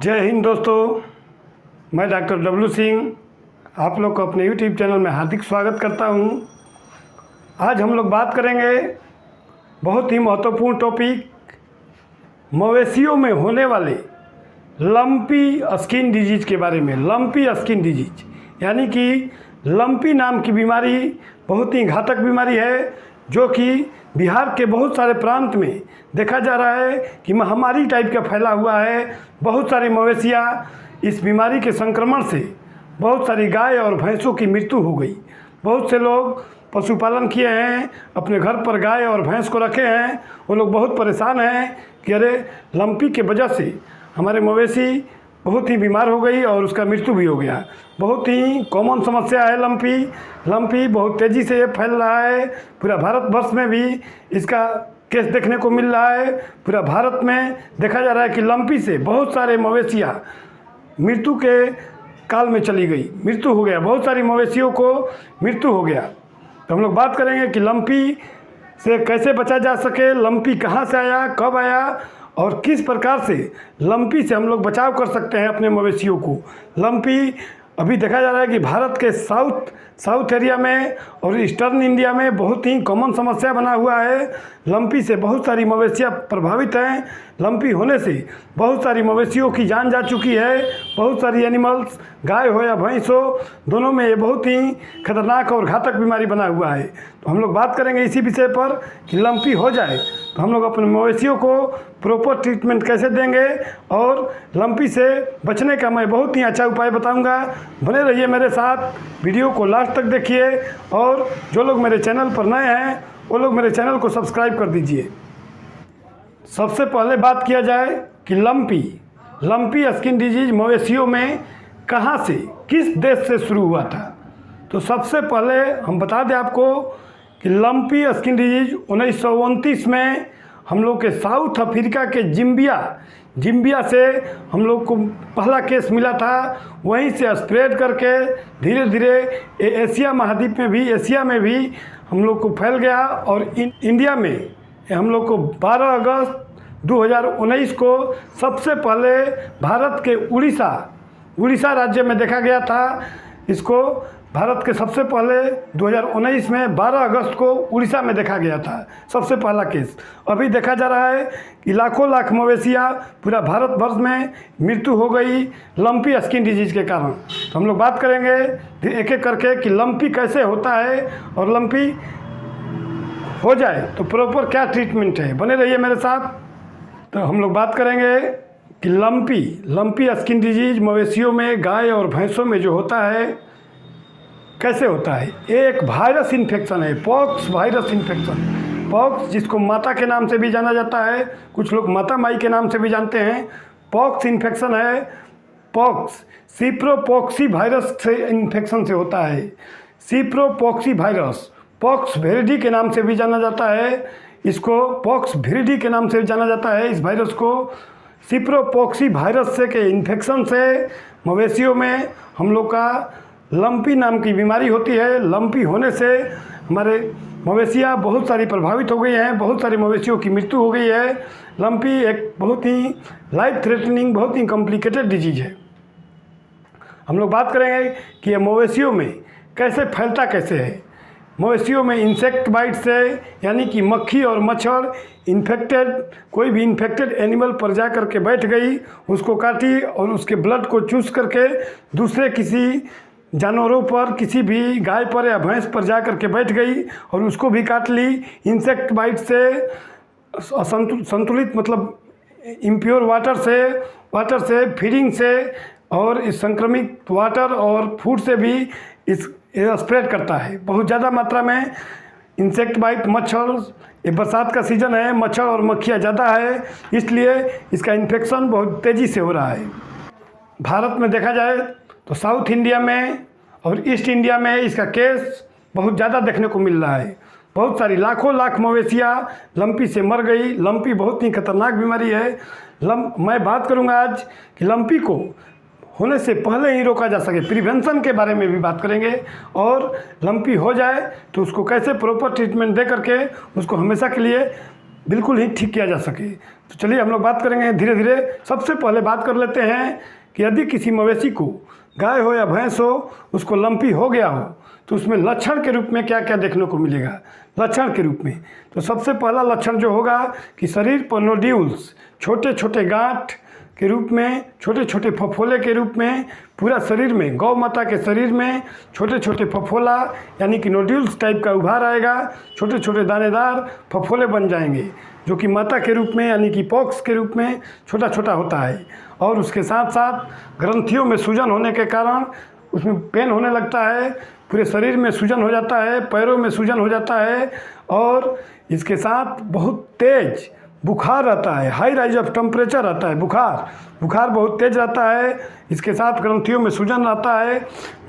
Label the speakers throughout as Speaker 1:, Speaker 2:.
Speaker 1: जय हिंद दोस्तों, मैं डॉक्टर डब्लू सिंह आप लोग को अपने यूट्यूब चैनल में हार्दिक स्वागत करता हूं। आज हम लोग बात करेंगे बहुत ही महत्वपूर्ण टॉपिक, मवेशियों में होने वाले लंपी स्किन डिजीज़ के बारे में। लंपी स्किन डिजीज यानी कि लंपी नाम की बीमारी बहुत ही घातक बीमारी है, जो कि बिहार के बहुत सारे प्रांत में देखा जा रहा है कि महामारी टाइप का फैला हुआ है। बहुत सारी मवेशियाँ इस बीमारी के संक्रमण से बहुत सारी गाय और भैंसों की मृत्यु हो गई। बहुत से लोग पशुपालन किए हैं, अपने घर पर गाय और भैंस को रखे हैं, वो लोग बहुत परेशान हैं कि अरे लंपी के वजह से हमारे मवेशी बहुत ही बीमार हो गई और उसका मृत्यु भी हो गया। बहुत ही कॉमन समस्या है लंपी बहुत तेज़ी से ये फैल रहा है। पूरा भारतवर्ष में भी इसका केस देखने को मिल रहा है। पूरा भारत में देखा जा रहा है कि लंपी से बहुत सारे मवेशियाँ मृत्यु के काल में चली गई, मृत्यु हो गया, बहुत सारी मवेशियों को मृत्यु हो गया। तो हम लोग बात करेंगे कि लंपी से कैसे बचा जा सके, लंपी कहाँ से आया, कब आया और किस प्रकार से लंपी से हम लोग बचाव कर सकते हैं अपने मवेशियों को। लंपी अभी देखा जा रहा है कि भारत के साउथ एरिया में और ईस्टर्न इंडिया में बहुत ही कॉमन समस्या बना हुआ है। लंपी से बहुत सारी मवेशियाँ प्रभावित हैं। लंपी होने से बहुत सारी मवेशियों की जान जा चुकी है। बहुत सारी एनिमल्स, गाय हो या भैंस हो, दोनों में ये बहुत ही खतरनाक और घातक बीमारी बना हुआ है। तो हम लोग बात करेंगे इसी विषय पर कि लंपी हो जाए तो हम लोग अपने मवेशियों को प्रॉपर ट्रीटमेंट कैसे देंगे और लंपी से बचने का मैं बहुत ही अच्छा उपाय बताऊंगा। बने रहिए मेरे साथ, वीडियो को लास्ट तक देखिए और जो लोग मेरे चैनल पर नए हैं वो लोग मेरे चैनल को सब्सक्राइब कर दीजिए। सबसे पहले बात किया जाए कि लंपी स्किन डिजीज मवेशियों में कहाँ से, किस देश से शुरू हुआ था। तो सबसे पहले हम बता दें आपको कि लंपी स्किन डिजीज 1929 में हम लोग के साउथ अफ्रीका के जिम्बिया से हम लोग को पहला केस मिला था। वहीं से स्प्रेड करके धीरे धीरे एशिया महाद्वीप में भी, एशिया में भी हम लोग को फैल गया और इंडिया में हम लोग को 12 अगस्त 2019 को सबसे पहले भारत के उड़ीसा राज्य में देखा गया था। इसको भारत के सबसे पहले 2019 में 12 अगस्त को उड़ीसा में देखा गया था सबसे पहला केस। अभी देखा जा रहा है कि लाख मवेशियाँ पूरा भारतवर्ष में मृत्यु हो गई लंपी स्किन डिजीज के कारण। तो हम लोग बात करेंगे एक एक करके कि लंपी कैसे होता है और लंपी हो जाए तो प्रॉपर क्या ट्रीटमेंट है। बने रहिए मेरे साथ। तो हम लोग बात करेंगे कि लंपी स्किन डिजीज मवेशियों में, गाय और भैंसों में जो होता है कैसे होता है। एक वायरस इन्फेक्शन है, पॉक्स वायरस इन्फेक्शन। पॉक्स जिसको माता के नाम से भी जाना जाता है, कुछ लोग माता माई के नाम से भी जानते हैं। पॉक्स इन्फेक्शन है। पॉक्स सिप्रोपॉक्सी वायरस से इन्फेक्शन से होता है। सिप्रोपॉक्सी वायरस पॉक्स वेरिडी के नाम से भी जाना जाता है। इसको पॉक्स वेरिडी के नाम से जाना जाता है। इस वायरस को सिप्रोपॉक्सी वायरस से के इन्फेक्शन से मवेशियों में हम लोग का लंपी नाम की बीमारी होती है। लंपी होने से हमारे मवेशियाँ बहुत सारी प्रभावित हो गई हैं, बहुत सारी मवेशियों की मृत्यु हो गई है। लंपी एक बहुत ही लाइफ थ्रेटनिंग, बहुत ही कॉम्प्लिकेटेड डिजीज है। हम लोग बात करेंगे कि ये मवेशियों में कैसे फैलता कैसे है। मवेशियों में इंसेक्ट बाइट से, यानी कि मक्खी और मच्छर कोई भी इन्फेक्टेड एनिमल पर जा करके बैठ गई, उसको काटी और उसके ब्लड को चूस करके दूसरे किसी जानवरों पर, किसी भी गाय पर या भैंस पर जा करके बैठ गई और उसको भी काट ली। इंसेक्ट बाइट से संतुलित मतलब इम्प्योर वाटर से फीडिंग से और इस संक्रमित वाटर और फूड से भी इस स्प्रेड करता है। बहुत ज़्यादा मात्रा में इंसेक्ट बाइट, मच्छर, ये बरसात का सीज़न है, मच्छर और मक्खियाँ ज़्यादा है, इसलिए इसका इन्फेक्शन बहुत तेज़ी से हो रहा है। भारत में देखा जाए तो साउथ इंडिया में और ईस्ट इंडिया में इसका केस बहुत ज़्यादा देखने को मिल रहा है। बहुत सारी लाख मवेशियाँ लंपी से मर गई। लंपी बहुत ही खतरनाक बीमारी है। मैं बात करूँगा आज कि लंपी को होने से पहले ही रोका जा सके, प्रिवेंशन के बारे में भी बात करेंगे और लंपी हो जाए तो उसको कैसे प्रॉपर ट्रीटमेंट दे करके उसको हमेशा के लिए बिल्कुल ही ठीक किया जा सके। तो चलिए हम लोग बात करेंगे धीरे धीरे। सबसे पहले बात कर लेते हैं कि यदि किसी मवेशी को, गाय हो या भैंस हो, उसको लंपी हो गया हो तो उसमें लक्षण के रूप में क्या क्या देखने को मिलेगा। लक्षण के रूप में तो सबसे पहला लक्षण जो होगा कि शरीर पर नोड्यूल्स, छोटे छोटे गांठ के रूप में, छोटे छोटे फफोले के रूप में पूरा शरीर में, गौ माता के शरीर में छोटे छोटे फफोला यानी कि नोड्यूल्स टाइप का उभार आएगा। छोटे छोटे दानेदार फफोले बन जाएंगे जो कि माता के रूप में यानी कि पॉक्स के रूप में छोटा छोटा होता है। और उसके साथ साथ ग्रंथियों में सूजन होने के कारण उसमें पेन होने लगता है, पूरे शरीर में सूजन हो जाता है, पैरों में सूजन हो जाता है। और इसके साथ बहुत तेज बुखार रहता है, हाई राइज ऑफ टेम्परेचर रहता है, बुखार बहुत तेज रहता है। इसके साथ ग्रंथियों में सूजन रहता है,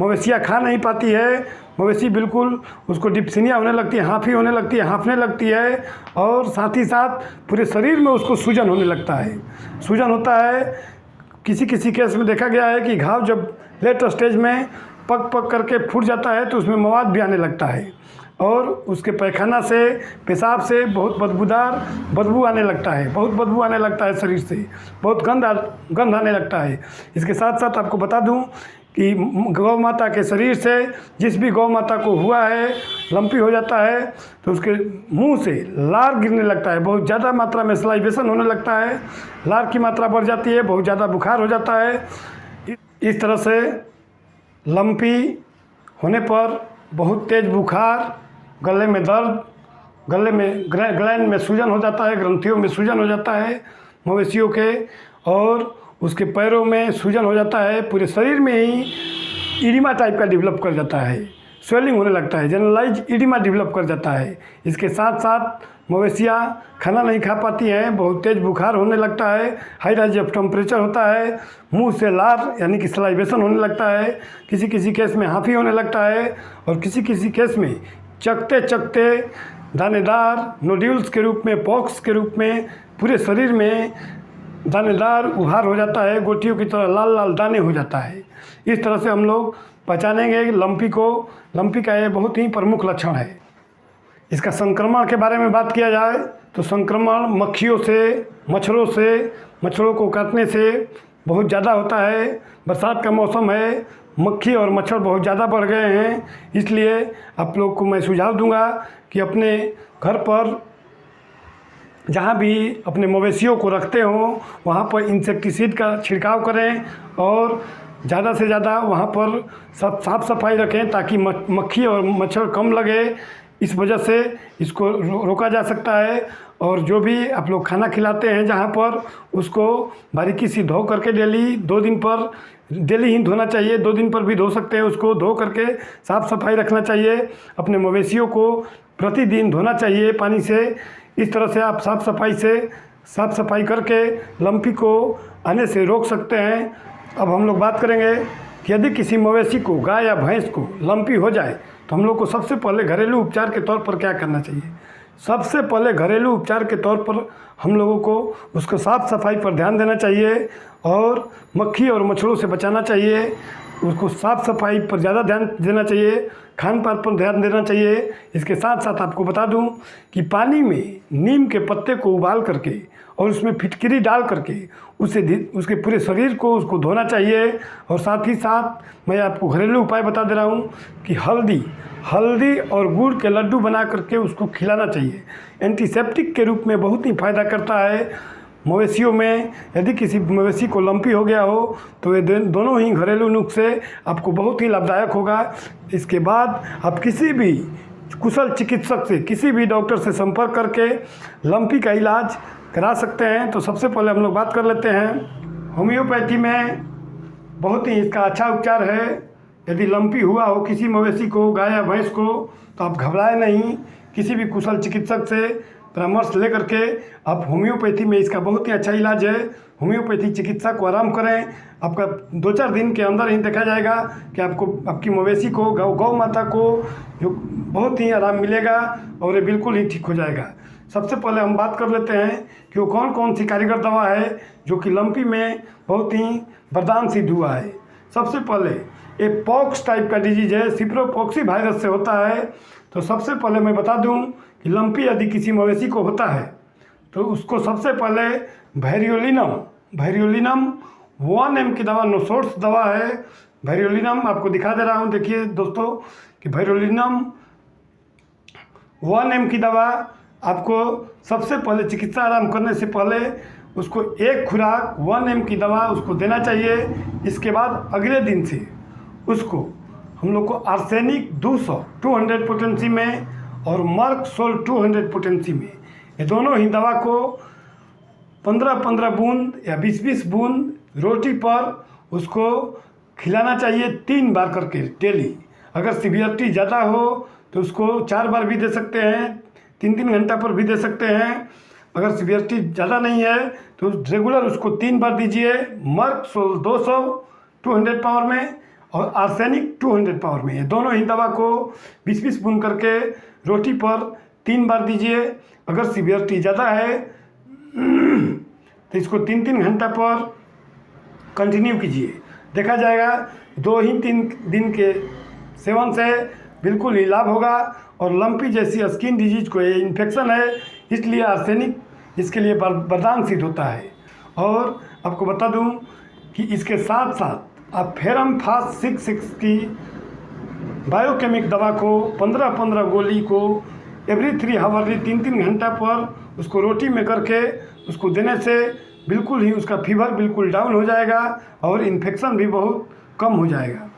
Speaker 1: मवेशियाँ खा नहीं पाती है, मवेशी बिल्कुल उसको डिप्सिनिया होने लगती है, हाँफी होने लगती है, हाँफने लगती है। और साथ ही साथ पूरे शरीर में उसको सूजन होने लगता है, सूजन होता है। किसी किसी केस में देखा गया है कि घाव जब लेट स्टेज में पक पक करके फूट जाता है तो उसमें मवाद भी आने लगता है और उसके पैखाना से, पेशाब से बहुत बदबू आने लगता है, बहुत बदबू आने लगता है, शरीर से बहुत गंध आने लगता है। इसके साथ साथ आपको बता दूं कि गौ माता के शरीर से जिस भी गौ माता को हुआ है, लंपी हो जाता है तो उसके मुंह से लार गिरने लगता है, बहुत ज़्यादा मात्रा में सलाइवेशन होने लगता है, लार की मात्रा बढ़ जाती है, बहुत ज़्यादा बुखार हो जाता है। इस तरह से लंपी होने पर बहुत तेज़ बुखार, गले में दर्द, गले में ग्लैंड में सूजन हो जाता है, ग्रंथियों में सूजन हो जाता है मवेशियों के, और उसके पैरों में सूजन हो जाता है, पूरे शरीर में ही इडिमा टाइप का डेवलप कर जाता है, स्वेलिंग होने लगता है, जनरलाइज इडिमा डेवलप कर जाता है। इसके साथ साथ मवेशियाँ खाना नहीं खा पाती हैं, बहुत तेज़ बुखार होने लगता है, हाई राइज ऑफ टेम्परेचर होता है, मुंह से लार यानी कि सलाइवेशन होने लगता है, किसी किसी केस में हाँफी होने लगता है और किसी किसी केस में चकते चकते दानेदार नोड्यूल्स के रूप में, पॉक्स के रूप में पूरे शरीर में दानेदार उभार हो जाता है, गोटियों की तरह लाल लाल दाने हो जाता है। इस तरह से हम लोग पहचानेंगे लंपी को। लंपी का ये बहुत ही प्रमुख लक्षण है। इसका संक्रमण के बारे में बात किया जाए तो संक्रमण मक्खियों से, मच्छरों को काटने से बहुत ज़्यादा होता है। बरसात का मौसम है, मक्खी और मच्छर बहुत ज़्यादा बढ़ गए हैं, इसलिए आप लोग को मैं सुझाव दूंगा कि अपने घर पर जहाँ भी अपने मवेशियों को रखते हो वहाँ पर इंसेक्टिसाइड का छिड़काव करें और ज़्यादा से ज़्यादा वहाँ पर साफ़ सफाई रखें ताकि मक्खी और मच्छर कम लगे। इस वजह से इसको रोका जा सकता है। और जो भी आप लोग खाना खिलाते हैं जहाँ पर, उसको बारीकी से धो करके डेली ही धोना चाहिए, 2 दिन पर भी धो सकते हैं, उसको धो करके साफ़ सफाई रखना चाहिए। अपने मवेशियों को प्रतिदिन धोना चाहिए पानी से। इस तरह से आप साफ़ सफाई करके लंपी को आने से रोक सकते हैं। अब हम लोग बात करेंगे कि यदि किसी मवेशी को, गाय या भैंस को लंपी हो जाए तो हम लोग को सबसे पहले घरेलू उपचार के तौर पर क्या करना चाहिए। सबसे पहले घरेलू उपचार के तौर पर हम लोगों को उसको साफ़ सफाई पर ध्यान देना चाहिए और मक्खी और मच्छरों से बचाना चाहिए। उसको साफ़ सफाई पर ज़्यादा ध्यान देना चाहिए, खान पान पर ध्यान देना चाहिए। इसके साथ साथ आपको बता दूं कि पानी में नीम के पत्ते को उबाल करके और उसमें फिटकरी डाल करके उसके पूरे शरीर को उसको धोना चाहिए। और साथ ही साथ मैं आपको घरेलू उपाय बता दे रहा हूँ कि हल्दी और गुड़ के लड्डू बना करके उसको खिलाना चाहिए। एंटीसेप्टिक के रूप में बहुत ही फ़ायदा करता है मवेशियों में। यदि किसी मवेशी को लंपी हो गया हो तो ये दोनों ही घरेलू नुस्खे आपको बहुत ही लाभदायक होगा। इसके बाद आप किसी भी कुशल चिकित्सक से, किसी भी डॉक्टर से संपर्क करके लंपी का इलाज करा सकते हैं। तो सबसे पहले हम लोग बात कर लेते हैं होम्योपैथी में बहुत ही इसका अच्छा उपचार है। यदि लंपी हुआ हो किसी मवेशी को, गाय या भैंस को, तो आप घबराएं नहीं, किसी भी कुशल चिकित्सक से परामर्श लेकर के आप होम्योपैथी में इसका बहुत ही अच्छा इलाज है। होम्योपैथी चिकित्सा को आराम करें, आपका 2-4 दिन के अंदर ही देखा जाएगा कि आपको, आपकी मवेशी को, गौ माता को जो बहुत ही आराम मिलेगा और ये बिल्कुल ही ठीक हो जाएगा। सबसे पहले हम बात कर लेते हैं कि वो कौन कौन सी कारीगर दवा है जो कि लंपी में बहुत ही वरदान सिद्ध हुआ है। सबसे पहले ये पॉक्स टाइप का डिजीज है, सिप्रोपॉक्सी वायरस से होता है। तो सबसे पहले मैं बता दूं कि लंपी यदि किसी मवेशी को होता है तो उसको सबसे पहले वेरियोलिनम 1 mg की दवा नोसोर्स दवा है। वेरियोलिनम आपको दिखा दे रहा हूँ, देखिए दोस्तों कि वेरियोलिनम 1 mg की दवा आपको सबसे पहले चिकित्सा आरंभ करने से पहले उसको एक खुराक 1 mg की दवा उसको देना चाहिए। इसके बाद अगले दिन से उसको हम लोग को आर्सेनिक 200 पोटेंसी में और मर्क सोल 200 पोटेंसी में, ये दोनों ही दवा को 15-15 बूंद या 20-20 बूंद रोटी पर उसको खिलाना चाहिए 3 बार करके डेली। अगर सीवियरिटी ज़्यादा हो तो उसको 4 बार भी दे सकते हैं, 3-3 घंटा पर भी दे सकते हैं। अगर सीवियरिटी ज़्यादा नहीं है तो रेगुलर उसको 3 बार दीजिए। मर्क सोल 200 पावर में और आर्सेनिक 200 पावर में, ये दोनों ही दवा को 20-20 बूंद करके रोटी पर 3 बार दीजिए। अगर सीवियरिटी ज़्यादा है तो इसको 3-3 घंटा पर कंटिन्यू कीजिए। देखा जाएगा 2-3 दिन के सेवन से बिल्कुल ही लाभ होगा। और लंपी जैसी स्किन डिजीज को, ये इन्फेक्शन है, इसलिए आर्सेनिक इसके लिए वरदान सिद्ध होता है। और आपको बता दूं कि इसके साथ साथ आप फेरम फास्ट 6 की बायोकेमिक दवा को 15-15 गोली को एवरी 3 आवर 3-3 घंटा पर उसको रोटी में करके उसको देने से बिल्कुल ही उसका फीवर बिल्कुल डाउन हो जाएगा और इन्फेक्शन भी बहुत कम हो जाएगा।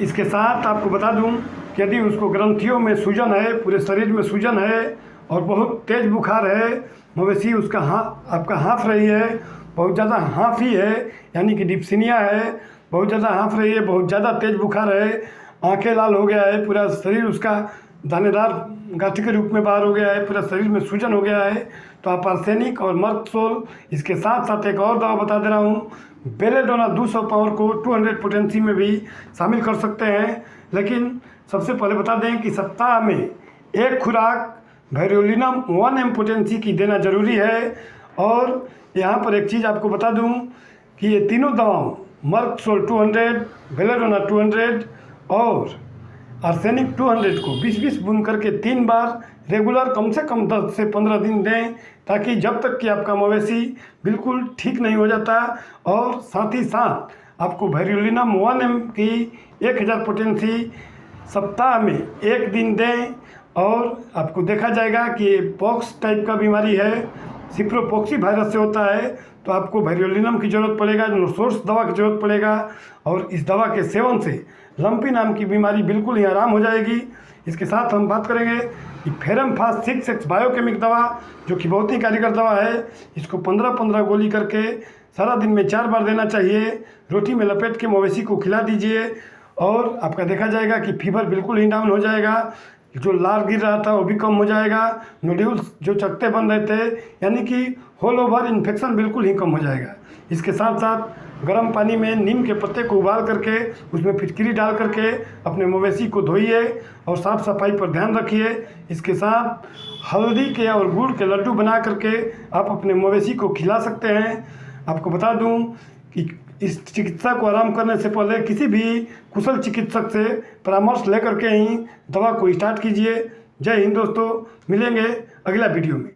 Speaker 1: इसके साथ आपको बता दूं कि यदि उसको ग्रंथियों में सूजन है, पूरे शरीर में सूजन है और बहुत तेज़ बुखार है, मवेशी उसका आपका हाँफ रही है, बहुत ज़्यादा हाँफी है यानी कि डिप्सिनिया है, बहुत ज़्यादा हाँफ रही है, बहुत ज़्यादा तेज़ बुखार है, आंखें लाल हो गया है, पूरा शरीर उसका दानेदार गांठी के रूप में बाहर हो गया है, पूरा शरीर में सूजन हो गया है, तो आप आर्सेनिक और मर्क सोल, इसके साथ साथ एक और दवा बता दे रहा हूँ, बेलेडोना 200 पावर को 200 पोटेंसी में भी शामिल कर सकते हैं। लेकिन सबसे पहले बता दें कि सप्ताह में एक खुराक वेरियोलिनम 1 mg पोटेंसी की देना जरूरी है। और यहाँ पर एक चीज़ आपको बता दूँ कि ये तीनों दवाओं मर्क सोल 200, बेलेडोना 200 और आर्सेनिक 200 को 20-20 बूंद करके 3 बार रेगुलर कम से कम 10 से 15 दिन दें, ताकि जब तक कि आपका मवेशी बिल्कुल ठीक नहीं हो जाता। और साथ ही साथ आपको वेरियोलिनम 1 mg की 1000 पोटेंसी सप्ताह में एक दिन दें। और आपको देखा जाएगा कि ये पॉक्स टाइप का बीमारी है, सिप्रोपॉक्सी वायरस से होता है, तो आपको वेरियोलिनम की ज़रूरत पड़ेगा, नोसोर्स दवा की ज़रूरत पड़ेगा। और इस दवा के सेवन से लंपी नाम की बीमारी बिल्कुल ही आराम हो जाएगी। इसके साथ हम बात करेंगे कि फेरम फास्ट 6 बायोकेमिक दवा, जो कि बहुत ही कारगर दवा है, इसको 15-15 गोली करके सारा दिन में 4 बार देना चाहिए। रोटी में लपेट के मवेशी को खिला दीजिए और आपका देखा जाएगा कि फीवर बिल्कुल ही डाउन हो जाएगा, जो लार गिर रहा था वो भी कम हो जाएगा, नोड्यूल्स जो चकते बन रहे थे यानी कि होल ओवर इन्फेक्शन बिल्कुल ही कम हो जाएगा। इसके साथ साथ गर्म पानी में नीम के पत्ते को उबाल करके उसमें फिटकरी डाल करके अपने मवेशी को धोइए और साफ़ सफाई पर ध्यान रखिए। इसके साथ हल्दी के और गुड़ के लड्डू बना करके आप अपने मवेशी को खिला सकते हैं। आपको बता दूं कि इस चिकित्सा को आराम करने से पहले किसी भी कुशल चिकित्सक से परामर्श लेकर के ही दवा को स्टार्ट कीजिए। जय हिंद दोस्तों, मिलेंगे अगला वीडियो में।